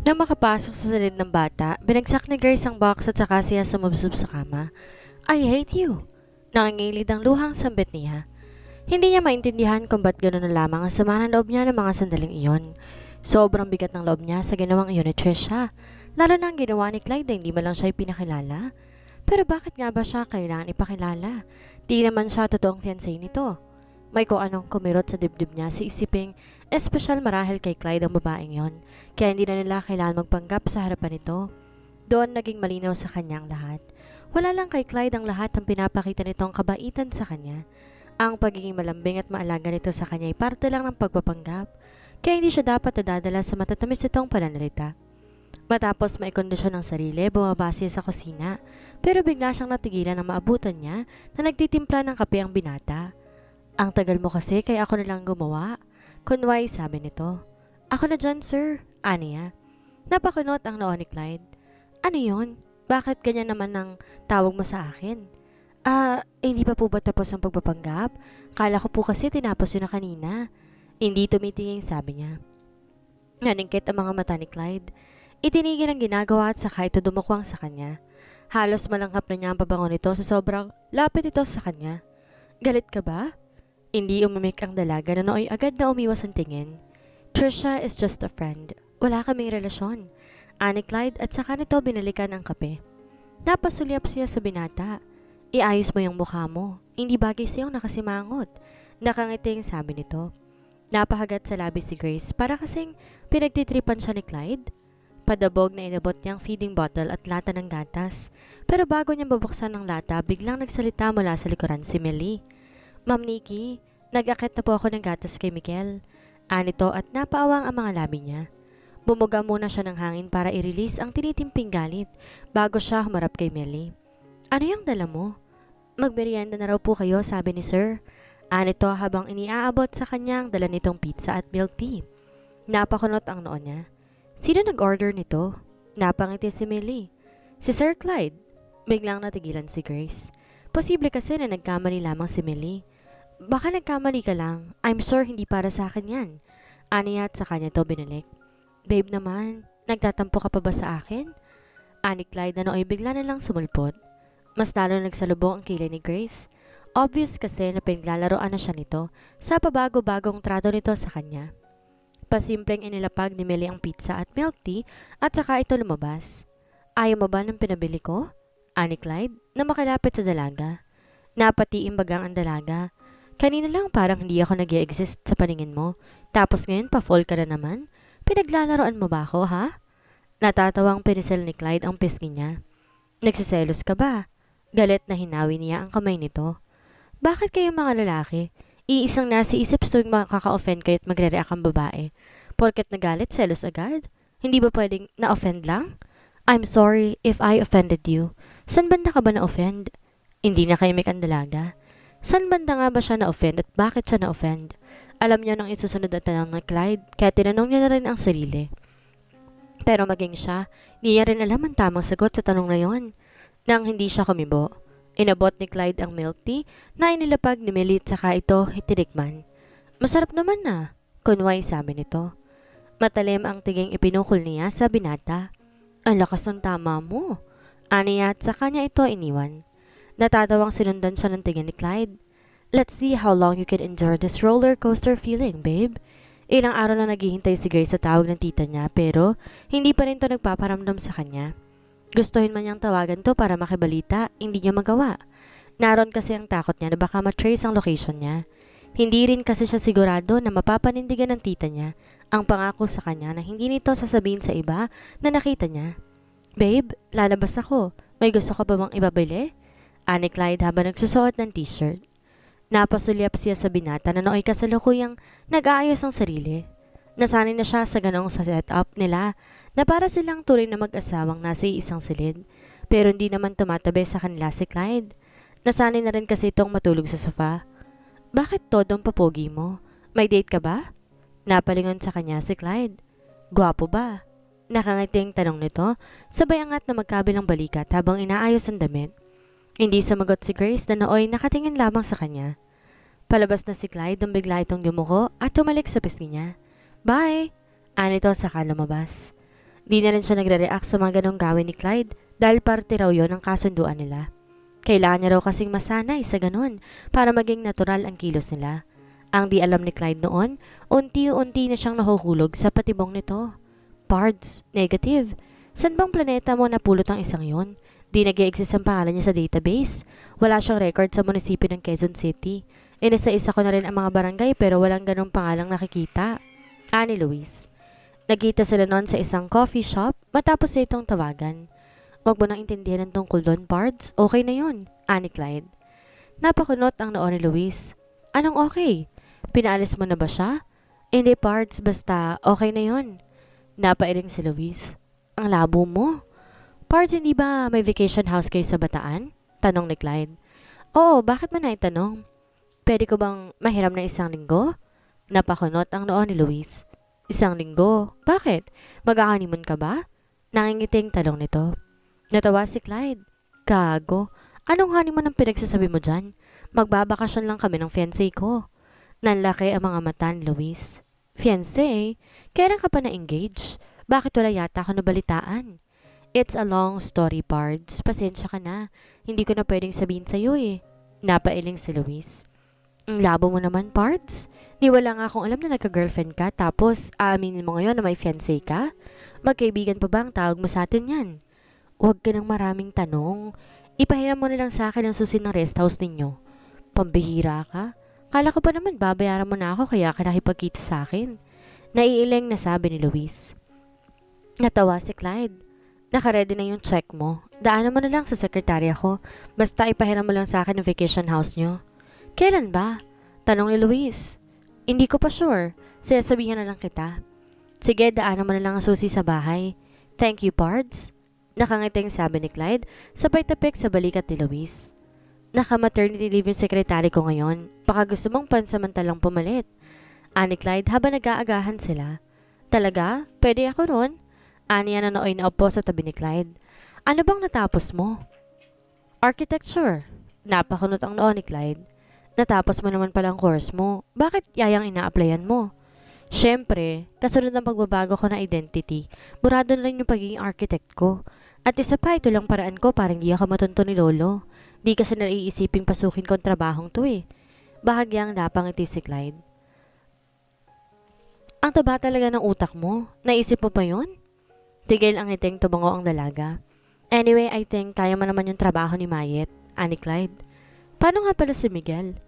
Nang makapasok sa silid ng bata, binagsak ni Grace ang box at saka siya sumubsob sa kama. I hate you! Nangingilid ang luhang sambit niya. Hindi niya maintindihan kung ba't gano'n na lamang ang sama ng loob niya ng mga sandaling iyon. Sobrang bigat ng loob niya sa ginawang iyon ni Trisha, lalo na ang ginawa ni Clyde na hindi man lang siya ipinakilala. Pero bakit nga ba siya kailangan ipakilala? Di naman siya totoong fiancé nito. May kung anong kumirot sa dibdib niya si isiping espesyal marahil kay Clyde ang babaeng yon, kaya hindi na nila kailangan magpanggap sa harapan nito. Doon naging malinaw sa kanyang lahat. Wala lang kay Clyde ang lahat ng pinapakita nitong kabaitan sa kanya. Ang pagiging malambing at maalaga nito sa kanya ay parte lang ng pagpapanggap, kaya hindi siya dapat nadadala sa matatamis nitong pananalita. Matapos maikondisyon ng sarili, bumaba siya sa kusina, pero bigla siyang natigilan nang maabutan niya na nagtitimpla ng kape ang binata. Ang tagal mo kasi kaya ako na lang gumawa. Kunway sabi nito. Ako na dyan sir, aniya. Napakunot ang noo ni Clyde. Ano yun? Bakit ganyan naman ang tawag mo sa akin? Hindi pa po ba tapos ang pagpapanggap? Kala ko po kasi tinapos yun na kanina. Hindi tumitingin sabi niya. Naningkit ang mga mata ni Clyde. Itinigil ang ginagawa at saka ito dumukwang sa kanya. Halos malanghap na niya ang pabango nito sa sobrang lapit ito sa kanya. Galit ka ba? Hindi umimik ang dalaga na nooy agad na umiwas ang tingin. Trisha is just a friend. Wala kaming relasyon. Ani Clyde at saka nito binalikan ang kape. Napasulyap siya sa binata. Iayos mo yung mukha mo. Hindi bagay sa'yong nakasimangot. Nakangiting sabi nito. Napahagat sa labi si Grace para kasing pinagtitripan siya ni Clyde. Padabog na inabot niyang feeding bottle at lata ng gatas. Pero bago niyang babuksan ng lata, biglang nagsalita mula sa likuran si Millie. Ma'am Nikki, nag-akit na po ako ng gatas kay Miguel. Anito at napaawang ang mga labi niya. Bumuga muna siya ng hangin para i-release ang tinitimping galit bago siya humarap kay Millie. Ano yung dala mo? Magmerienda na raw po kayo, sabi ni Sir. Anito habang iniaabot sa kanyang dala nitong pizza at milk tea. Napakunot ang noo niya. Sino nag-order nito? Napangiti si Millie. Si Sir Clyde. Biglang natigilan si Grace. Posible kasi na nagkamali lamang si Millie. Baka nagkamali ka lang. I'm sure hindi para sa akin yan. Aniya at sa kanya to binalik. Babe naman, nagtatampo ka pa ba sa akin? Ani Clyde na nooy bigla na lang sumulpot. Mas lalo nagsalubong ang kilay ni Grace. Obvious kasi na pinaglalaroan na siya nito sa pabago-bagong trato nito sa kanya. Pasimpleng inilapag ni Millie ang pizza at milk tea at saka ito lumabas. Ayaw mo ba ng pinabili ko? Ani Clyde na makalapit sa dalaga. Napatiim bagang ang dalaga. Kanina lang parang hindi ako nag-e-exist sa paningin mo. Tapos ngayon pa-fall ka na naman. Pinaglalaroan mo ba ako, ha? Natatawang pinisel ni Clyde ang pisngi niya. Nagsiselos ka ba? Galit na hinawi niya ang kamay nito. Bakit kayong mga lalaki? Iisang nasa isip tuwing makaka-offend kayo at magre-react ang babae. Porket nagalit, selos agad? Hindi ba pwedeng na-offend lang? I'm sorry if I offended you. San banda ka ba na-offend? Hindi na kayo ang dalaga. San banda nga ba siya na-offend at bakit siya na-offend? Alam niya nang isusunod na tanong ng Clyde, kaya tinanong niya na rin ang sarili. Pero maging siya, di niya rin alam ang tamang sagot sa tanong na yon. Nang hindi siya kumibo, inabot ni Clyde ang milk tea na inilapag ni Millie at saka ito tinikman. Masarap naman na, kunway sabi nito. Matalim ang tiging ipinukol niya sa binata. Ang lakas ng tama mo. Aniya at saka niya ito iniwan. Natatawang sinundan siya ng tingin ni Clyde. Let's see how long you can endure this roller coaster feeling, babe. Ilang araw na naghihintay si Grace sa tawag ng tita niya pero hindi pa rin to nagpaparamdam sa kanya. Gustuhin man niyang tawagan to para makibalita, hindi niya magawa. Naroon kasi ang takot niya na baka matrace ang location niya. Hindi rin kasi siya sigurado na mapapanindigan ng tita niya ang pangako sa kanya na hindi nito sasabihin sa iba na nakita niya. Babe, lalabas ako. May gusto ka ba bang ibabili? Ani Clyde habang nagsusuot ng t-shirt. Napasulyap siya sa binata na nooy kasalukuyang nag-aayos ang sarili. Nasanay na siya sa ganong sa setup nila na para silang turing na mag-asawang nasa isang silid. Pero hindi naman tumatabi sa kanila si Clyde. Nasanay na rin kasi itong matulog sa sofa. Bakit todong papogi mo? May date ka ba? Napalingon sa kanya si Clyde. Gwapo ba? Nakangiting tanong nito, sabay angat na magkabilang balikat habang inaayos ang damit. Hindi sumagot si Grace na nooy nakatingin lamang sa kanya. Palabas na si Clyde nang bigla itong yumuko at tumalik sa pisngi niya. Bye! Anito saka lumabas. Di na rin siya nagre-react sa mga ganong gawin ni Clyde dahil parte raw yon ng kasunduan nila. Kailangan niya raw kasing masanay sa ganon para maging natural ang kilos nila. Ang di alam ni Clyde noon, unti-unti na siyang nahuhulog sa patibong nito. Pards, negative. San bang planeta mo napulot ang isang yon? Di nag-i-exist ang pangalan niya sa database. Wala siyang record sa munisipyo ng Quezon City. Inisa-isa ko na rin ang mga barangay pero walang ganong pangalang nakikita. Ani Luis. Nagkita sila noon sa isang coffee shop matapos na itong tawagan. Huwag mo nang intindihan ang tungkol doon, Pards. Okay na yun, ani Clyde. Napakunot ang noo ni Luis. Anong okay? Pinaalis mo na ba siya? Hindi, Pards. Basta okay na yun. Napailing si Luis. Ang labo mo. Pards, hindi ba may vacation house kayo sa Bataan? Tanong ni Clyde. Oo, bakit mo naitanong? Pwede ko bang mahiram na 1 linggo? Napakunot ang noo ni Luis. 1 linggo? Bakit? Mag-honeymoon ka ba? Nangingiting tanong nito. Natawa si Clyde. Gago. Anong honeymoon ang pinagsasabi mo dyan? Magbabakasyon lang kami ng fiancé ko. Nanlaki ang mga mata ni Luis. Fiancé? Kailan ka pa na-engage? Bakit wala yata ako nabalitaan? It's a long story, Pards. Pasensya ka na. Hindi ko na pwedeng sabihin sa'yo eh. Napailing si Luis. Ang labo mo naman, Pards. Ni wala nga akong alam na nagka-girlfriend ka tapos aaminin mo ngayon na may fiancé ka? Magkaibigan pa ba ang tawag mo sa atin yan? Huwag ka ng maraming tanong. Ipahiram mo na lang sa akin ang susi ng rest house ninyo. Pambihira ka? Kala ko pa naman babayaran mo na ako kaya ka nakipagkita sa akin. Naiiling na sabi ni Luis. Natawa si Clyde. Nakaredy na yung check mo. Daanan mo na lang sa sekretarya ko. Basta ipahiram mo lang sa akin ang vacation house nyo. Kailan ba? Tanong ni Luis. Hindi ko pa sure. Sinasabihan na lang kita. Sige, daanan mo na lang ang susi sa bahay. Thank you, Pards. Nakangiting sabi ni Clyde, sabay tapik sa balikat ni Luis. Naka-maternity leave yung sekretary ko ngayon. Baka gusto mong pansamantalang pumalit. Ani Clyde habang nag-aagahan sila. Talaga? Pwede ako ron? Ani na nooy na upo sa tabi ni Clyde. Ano bang natapos mo? Architecture. Napakunot ang noo ni Clyde. Natapos mo naman palang course mo. Bakit yayang ina-applyan mo? Siyempre, kasunod ng pagbabago ko na identity, murado na rin yung pagiging architect ko. At isa pa, ito lang paraan ko para hindi ako matunto ni Lolo. Di kasi naiisiping pasukin ko ang trabahong to eh. Bahagyang napangiti si Clyde. Ang taba talaga ng utak mo. Naisip mo pa yun? Tigil ang ngiting tumango ang dalaga. Anyway, I think kaya mo naman yung trabaho ni Mayet, ani Clyde. Paano nga pala si Miguel?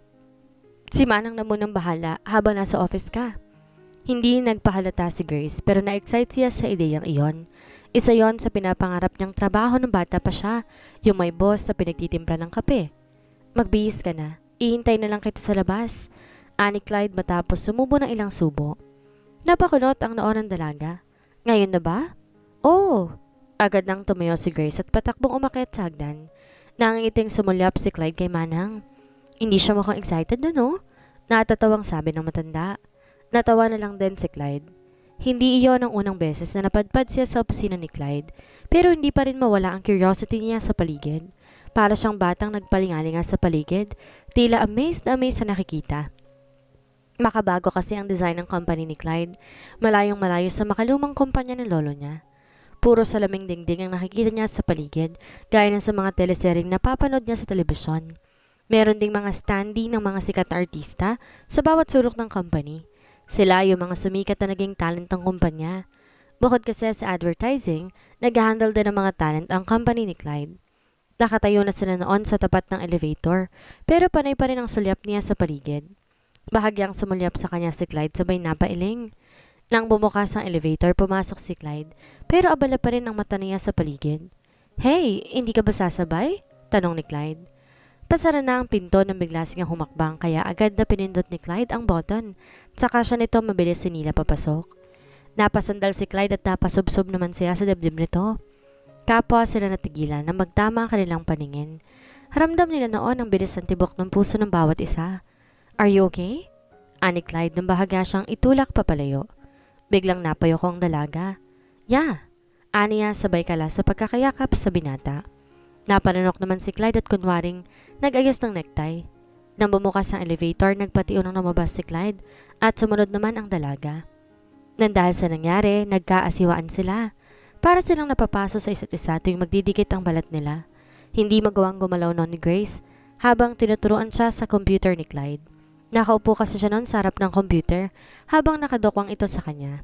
Si Manang na munang bahala habang nasa office ka. Hindi nagpahalata si Grace pero na-excite siya sa ideyang iyon. Isa yon sa pinapangarap niyang trabaho ng bata pa siya, yung may boss sa pinagtitimpla ng kape. Magbihis ka na, ihintay na lang kita sa labas, ani Clyde matapos sumubo ng ilang subo. Napakulot ang noo ng dalaga. Ngayon na ba? Oh! Agad nang tumayo si Grace at patakbong umakyat sa hagdan. Nangingiting sumulyap si Clyde kay Manang. Hindi siya mukhang excited na no? Natatawang sabi ng matanda. Natawa na lang din si Clyde. Hindi iyon ang unang beses na napadpad siya sa opisina ni Clyde, pero hindi pa rin mawala ang curiosity niya sa paligid. Para siyang batang nagpalingalinga sa paligid, tila amazed na amazed sa nakikita. Makabago kasi ang design ng company ni Clyde, malayong malayo sa makalumang kumpanya ng lolo niya. Puro salaming dingding ang nakikita niya sa paligid, gaya ng sa mga teleseryeng napapanood niya sa telebisyon. Meron ding mga standee ng mga sikat na artista sa bawat sulok ng company. Sila yung mga sumikat na naging talent ng kumpanya. Bukod kasi sa advertising, nag-handle din ng mga talent ang company ni Clyde. Nakatayo na sila noon sa tapat ng elevator, pero panay pa rin ang sulyap niya sa paligid. Bahagyang sumulyap sa kanya si Clyde sabay napailing. Nang bumukas ang elevator, pumasok si Clyde, pero abala pa rin ang mata niya sa paligid. Hey, hindi ka ba sasabay? Tanong ni Clyde. Pasara na ang pinto nang bigla siyang humakbang kaya agad na pinindot ni Clyde ang button. Saka siya nito mabilis sinila papasok. Napasandal si Clyde at napasubsob naman siya sa dibdib nito. Kapwa sila natigilan na magtama ang kanilang paningin. Haramdam nila noon ang bilis ng tibok ng puso ng bawat isa. Are you okay? Ani Clyde nang bahaga siyang itulak papalayo. Biglang napayoko ang dalaga. Yeah, aniya sabay kala sa pagkakayakap sa binata. Napanunok naman si Clyde at kunwaring nag-ayos ng necktie. Nang bumukas ang elevator, nagpatiunang lumabas si Clyde at sumunod naman ang dalaga. Nang dahil sa nangyari, nagkaasiwaan sila. Para silang napapaso sa isa't isa tuwing magdidikit ang balat nila. Hindi magawang gumalaw noon ni Grace habang tinuturuan siya sa computer ni Clyde. Nakaupo kasi siya noon sa harap ng computer habang nakadokwang ito sa kanya.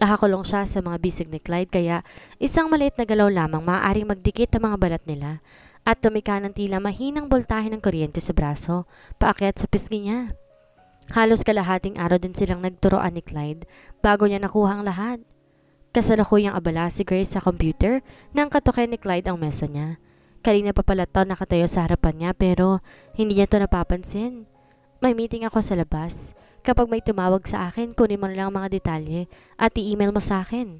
Nakakulong siya sa mga bisig ni Clyde kaya isang maliit na galaw lamang maaaring magdikit ang mga balat nila at tumika ng tila mahinang boltahe ng kuryente sa braso paakyat sa pisngi niya. Halos kalahating araw din silang nagturoan ni Clyde bago niya nakuha ang lahat. Kasalukuyang abala si Grace sa computer nang katukin ni Clyde ang mesa niya. Kanina pa pala ito nakatayo sa harapan niya pero hindi niya ito napapansin. May meeting ako sa labas. Kapag may tumawag sa akin, kunin mo na lang ang mga detalye at i-email mo sa akin.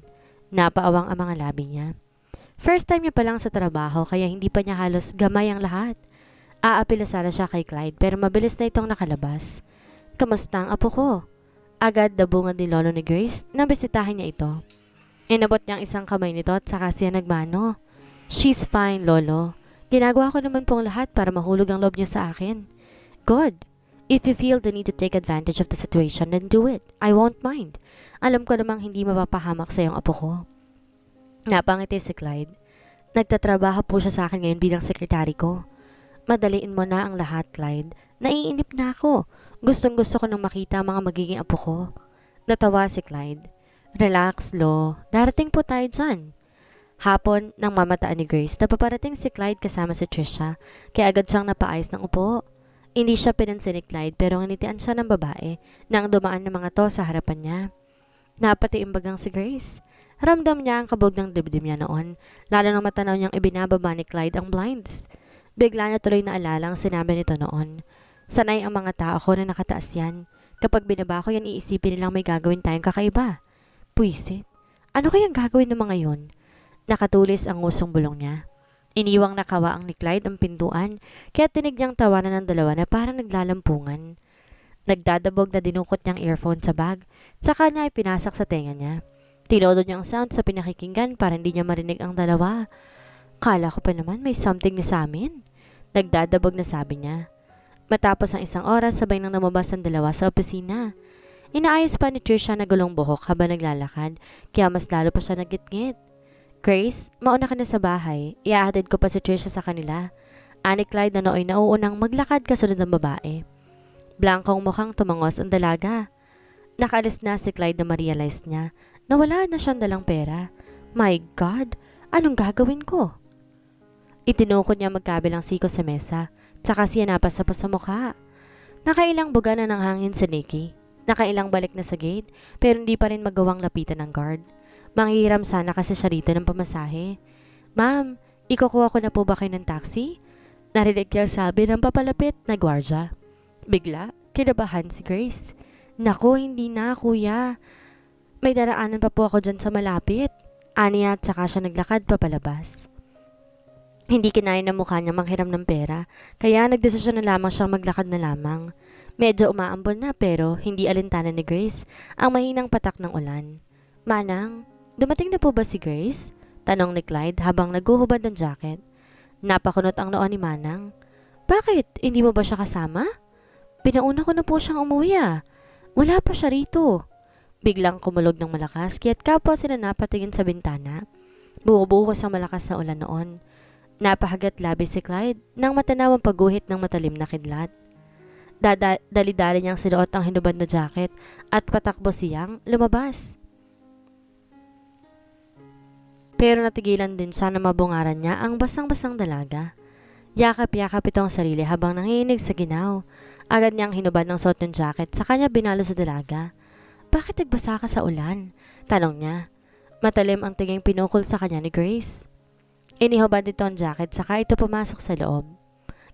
Napaawang ang mga labi niya. First time niya pa lang sa trabaho kaya hindi pa niya halos gamay ang lahat. Aapila sana siya kay Clyde pero mabilis na itong nakalabas. Kamusta ang apo ko? Agad dabungan ni Lolo ni Grace nang bisitahin niya ito. Inabot niya ang isang kamay nito at saka siya nagmano. She's fine, Lolo. Ginagawa ko naman pong lahat para mahulog ang loob niya sa akin. Good. If you feel the need to take advantage of the situation, then do it. I won't mind. Alam ko namang hindi mapapahamak sa iyong apo ko. Napangiti si Clyde. Nagtatrabaho po siya sa akin ngayon bilang sekretary ko. Madaliin mo na ang lahat, Clyde. Naiinip na ako. Gustong-gusto ko nang makita ang mga magiging apo ko. Natawa si Clyde. Relax, Lo. Darating po tayo dyan. Hapon, nang mamataan ni Grace, napaparating si Clyde kasama si Trisha, kaya agad siyang napaayos ng upo. Hindi siya pinansin ni Clyde pero nganitian siya ng babae nang dumaan ng mga to sa harapan niya. Napatiimbagang si Grace. Ramdam niya ang kabog ng dibdib niya noon, lalo nang matanaw niyang ibinababa ni Clyde ang blinds. Bigla niya tuloy naalala ang sinabi nito noon. Sanay ang mga tao ko na nakataas yan. Kapag binaba ko yan, iisipin nilang may gagawin tayong kakaiba. Puisit. Ano kayang gagawin ng mga yon? Nakatulis ang ngusong bulong niya. Iniwang nakawaang ni Clyde ang pintuan, kaya tinig niyang tawanan ng dalawa na parang naglalampungan. Nagdadabog na dinukot niyang earphone sa bag, saka niya ay pinasak sa tenga niya. Tinodo niya ang sound sa pinakikinggan para hindi niya marinig ang dalawa. Kala ko pa naman may something na sa amin. Nagdadabog na sabi niya. Matapos ang isang oras, sabay nang namabas ang dalawa sa opisina. Inaayos pa ni Trisha na gulong buhok habang naglalakad, kaya mas lalo pa siya nagitngit. Grace, mauna ka na sa bahay. Iahatid ko pa si Trisha sa kanila. Ani Clyde na nooy nauunang maglakad kasunod ng babae. Blankong mukhang tumangos ang dalaga. Nakaalis na si Clyde na ma-realize niya na wala na siyang dalang pera. My God, anong gagawin ko? Itinukod niya magkabilang siko sa mesa, saka siya napasapos sa mukha. Nakailang buga na ng hangin si Nikki. Nakailang balik na sa gate, pero hindi pa rin magawang lapitan ng guard. Manghihiram sana kasi siya rito ng pamasahe. Ma'am, ikukuha ko na po ba kayo ng taxi? Narinig niya sabi ng papalapit na gwardya. Bigla, kinabahan si Grace. Naku, hindi na kuya. May daraanan pa po ako dyan sa malapit. Aniya at saka siya naglakad papalabas. Hindi kinaya ng mukha niya manghiram ng pera, kaya nagdesisyon na lamang siyang maglakad na lamang. Medyo umaambon na pero hindi alintana ni Grace ang mahinang patak ng ulan. Manang, dumating na po ba si Grace? Tanong ni Clyde habang naguhubad ng jacket. Napakunot ang noo ni Manang. Bakit? Hindi mo ba siya kasama? Pinauna ko na po siyang umuwi ah. Wala pa siya rito. Biglang kumulog ng malakas kaya't kapwa sila napatingin sa bintana. Bubuhos ang malakas na ulan noon. Napahagat labi si Clyde nang matanaw ang pagguhit ng matalim na kidlat. Dali-dali niyang sinuot ang hinubad na jacket at patakbo siyang lumabas. Pero natigilan din siya na mabungaran niya ang basang-basang dalaga. Yakap-yakap ito ang sarili habang nanginginig sa ginaw. Agad niyang hinubad ng suot ng jacket sa kanya binalo sa dalaga. Bakit nagbasa ka sa ulan? Tanong niya. Matalim ang tinging pinukol sa kanya ni Grace. Inihubad nito ang jacket saka ito pumasok sa loob.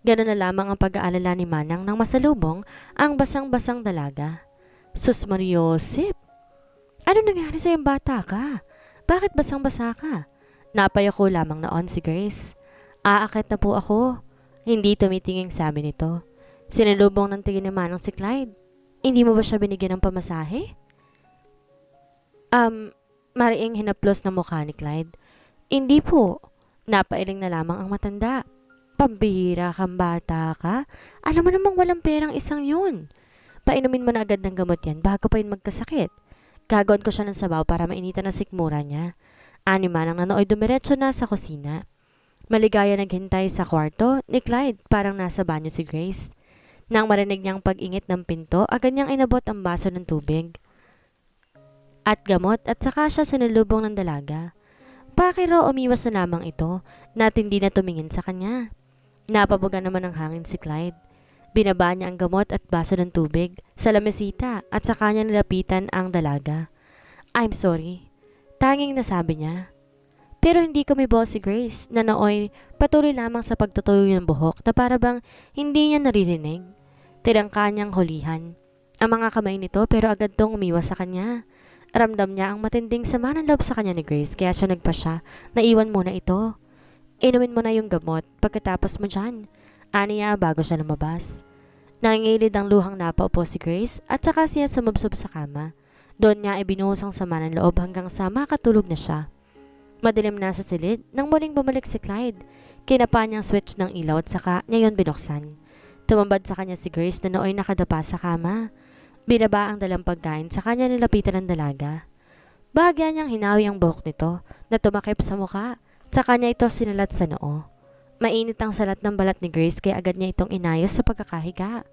Ganon na lamang ang pag-aalala ni Manang nang masalubong ang basang-basang dalaga. Sus Mariosip! Ano nangyari sa iyong bata ka? Bakit basang-basa ka? Napayako lamang noon si Grace. Aakit na po ako. Hindi tumitinging sabi nito. Sinalubong ng tingin ni Manang si Clyde. Hindi mo ba siya binigyan ng pamasahe? Mariing hinaplos na mukha ni Clyde. Hindi po. Napailing na lamang ang matanda. Pambihira kang bata ka. Alam mo namang walang perang isang yun. Painumin mo na agad ng gamot yan bago pa yun magkasakit. Gagawin ko siya ng sabaw para mainitan ang sikmura niya. Anima nang Nanoy dumiretso na sa kusina. Maligaya naghintay sa kwarto ni Clyde, parang nasa banyo si Grace. Nang marinig niyang pag-ingit ng pinto, agad niyang inabot ang baso ng tubig at gamot at saka siya sinalubong ng dalaga. Pakiro umiwas na lamang ito na hindi na tumingin sa kanya. Napabuga naman ng hangin si Clyde. Binaba niya ang gamot at baso ng tubig sa lamesita at saka niya nilapitan ang dalaga. I'm sorry, tanging nasabi niya. Pero hindi kumibo si Grace na nooy patuloy lamang sa pagtutuloy ng buhok na para bang hindi niya naririnig. Tinangka niyang hulihan ang mga kamay nito pero agad tong umiwas sa kanya. Ramdam niya ang matinding sama ng loob sa kanya ni Grace kaya siya nagpasya na iwan muna ito. Inumin mo na yung gamot pagkatapos mo dyan, aniya bago siya lumabas. Nangingilid ang luhang napaupo si Grace at saka siya sumubsob sa kama. Doon niya ibinuhos ang sama ng loob hanggang sa makatulog na siya. Madilim na sa silid nang muling bumalik si Clyde. Kinapa niyang switch ng ilaw at saka niya yun binuksan. Tumambad sa kanya si Grace na nooy nakadapa sa kama. Binaba ang dalang pagkain sa kanya nilapitan ng dalaga. Bahagya niyang hinawi ang buhok nito na tumakip sa muka. Sa kanya ito sinalat sa noo. Mainit ang salat ng balat ni Grace kaya agad niya itong inayos sa pagkakahiga.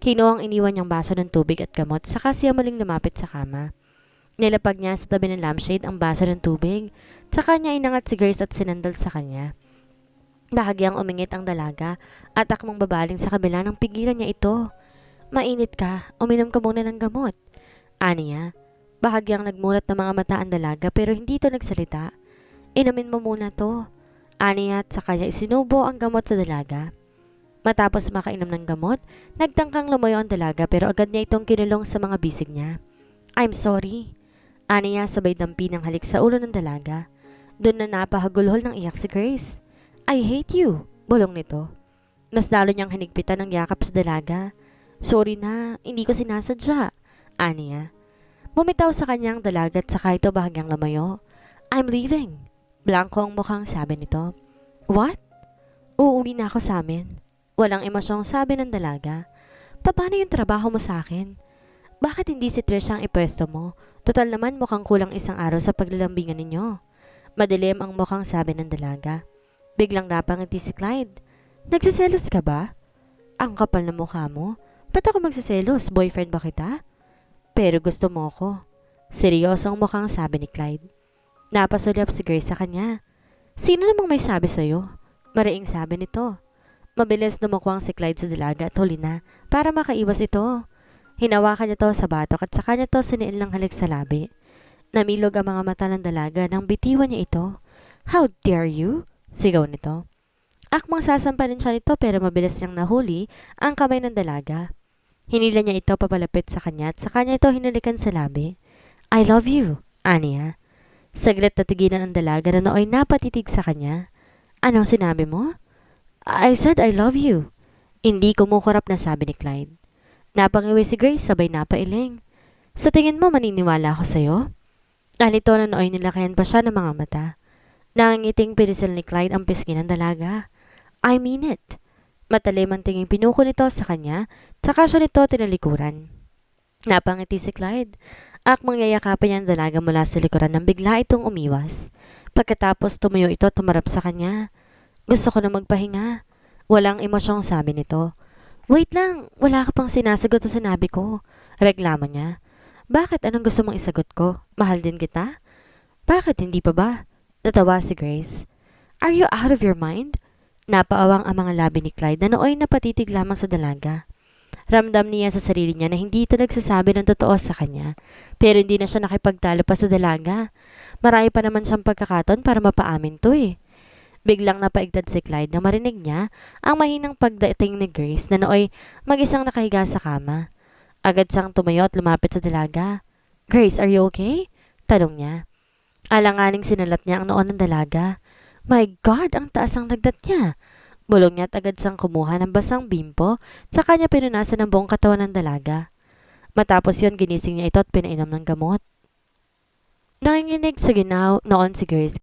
Kinuha ang iniwan niyang baso ng tubig at gamot saka siya muling lumapit sa kama. Nilapag niya sa tabi ng lampshade ang baso ng tubig. Saka niya inangat si Grace at sinandal sa kanya. Bahagyang umingit ang dalaga at akmang babaling sa kabila ng pigilan niya ito. Mainit ka, uminom ka muna ng gamot. Aniya, bahagyang nagmulat ng mga mata ang dalaga pero hindi ito nagsalita. Inumin mo muna to. Aniya at saka niya isinubo ang gamot sa dalaga. Matapos makainom ng gamot, nagtangkang lumayo ang dalaga pero agad niya itong kinulong sa mga bisig niya. I'm sorry. Aniya sabay dampi ng halik sa ulo ng dalaga. Doon na napahagulhol ng iyak si Grace. I hate you, bulong nito. Mas lalo niyang hinigpitan ng yakap sa dalaga. Sorry na, hindi ko sinasadya. Aniya. Bumitaw sa kanyang dalaga at saka ito bahagyang lumayo. I'm leaving. Blanco ang mukhang sabi nito. What? Uuwi na ako sa amin. Walang emosyong sabi ng dalaga. Paano yung trabaho mo sa akin? Bakit hindi si Trish ang ipwesto mo? Total naman mukhang kulang isang araw sa paglalambingan ninyo. Madilim ang mukhang sabi ng dalaga. Biglang napangiti si Clyde. Nagsiselos ka ba? Ang kapal na mukha mo. Ba't ako magsiselos? Boyfriend ba kita? Pero gusto mo ko. Seryosong mukhang sabi ni Clyde. Napasulyap si Grace sa kanya. Sino namang may sabi sa'yo? Mariing sabi nito. Mabilis dumukwang si Clyde sa dalaga at huli na para makaiwas ito. Hinawakan niya to sa batok at saka niya to siniil ng halik sa labi. Namilog ang mga mata ng dalaga nang bitiwan niya ito. How dare you? Sigaw nito. Akmang sasampanin siya nito pero mabilis niyang nahuli ang kamay ng dalaga. Hinila niya ito papalapit sa kanya at saka niya ito hinalikan sa labi. I love you, Aniya. Saglit na tigilan ang dalaga na nooy napatitig sa kanya. Anong sinabi mo? I said I love you. Hindi kumukurap na sabi ni Clyde. Napangiwi si Grace sabay napailing. Sa tingin mo maniniwala ako sa'yo? Alito na nooy nilakayan pa siya ng mga mata. Nangangiting pinisil ni Clyde ang pisngi ng dalaga. I mean it. Matalim ang tinging pinuko nito sa kanya, tsaka siya nito tinalikuran. Napangiti si Clyde. Akmang yayakapin niya ang dalaga mula sa likuran nang bigla itong umiwas. Pagkatapos tumuyo ito tumarap sa kanya. Gusto ko na magpahinga. Walang emosyong sabi nito. Wait lang, wala ka pang sinasagot sa sinabi ko. Reklamo niya. Bakit anong gusto mong isagot ko? Mahal din kita? Bakit hindi pa ba? Natawa si Grace. Are you out of your mind? Napaawang ang mga labi ni Clyde na nooy napatitig lamang sa dalaga. Ramdam niya sa sarili niya na hindi ito nagsasabi ng totoo sa kanya. Pero hindi na siya nakipagtalo pa sa dalaga. Marami pa naman siyang pagkakataon para mapaamin to eh. Biglang napaigtad si Clyde na marinig niya ang mahinang pagdating ni Grace na nooy mag-isang nakahiga sa kama. Agad siyang tumayo at lumapit sa dalaga. Grace, are you okay? Tanong niya. Alanganing sinalat niya ang noon ng dalaga. My God, ang taas ang lagdat niya. Bulong niya at agad siyang kumuha ng basang bimpo sa kanya pinunasan ng buong katawan ng dalaga. Matapos yon ginising niya ito at pinainom ng gamot. Nanginginig sa ginaw noon si Grace